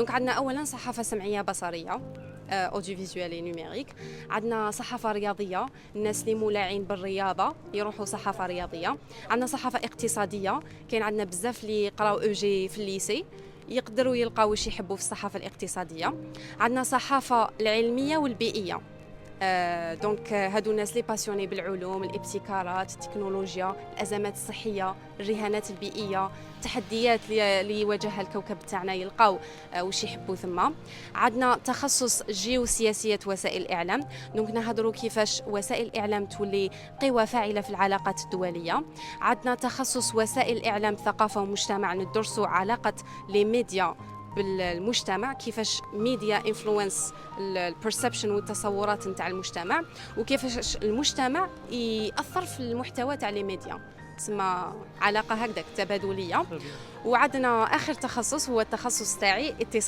دونك عندنا اولا صحافه سمعيه بصريه، اوديو فيزوالي نيميريك. عندنا صحافه رياضيه، الناس اللي مولعين بالرياضه يروحوا صحافه رياضيه. عندنا صحافه اقتصاديه، كاين عندنا بزاف اللي يقراو او جي في الليسي يقدروا يلقاو واش يحبوا في الصحافه الاقتصاديه. عندنا صحافه العلميه والبيئيه، دونك هادو الناس لي باسيوني بالعلوم، الابتكارات، التكنولوجيا، الازمات الصحيه، الرهانات البيئيه، التحديات اللي يواجهها الكوكب تاعنا، يلقاو واش يحبوا ثم. عندنا تخصص جيوسياسيه وسائل الاعلام، دونك نهضروا كيفاش وسائل الاعلام تولي قوه فاعله في العلاقات الدوليه. عندنا تخصص وسائل الاعلام ثقافه ومجتمع، ندرسوا علاقه لي ميديا بالمجتمع، كيفاش ميديا انفلونس البرسبشن والتصورات نتاع المجتمع، وكيفاش المجتمع ياثر في المحتوى تاع لي ميديا، تسمى علاقه هكذاك تبادليه. وعندنا اخر تخصص هو التخصص تاعي اتصال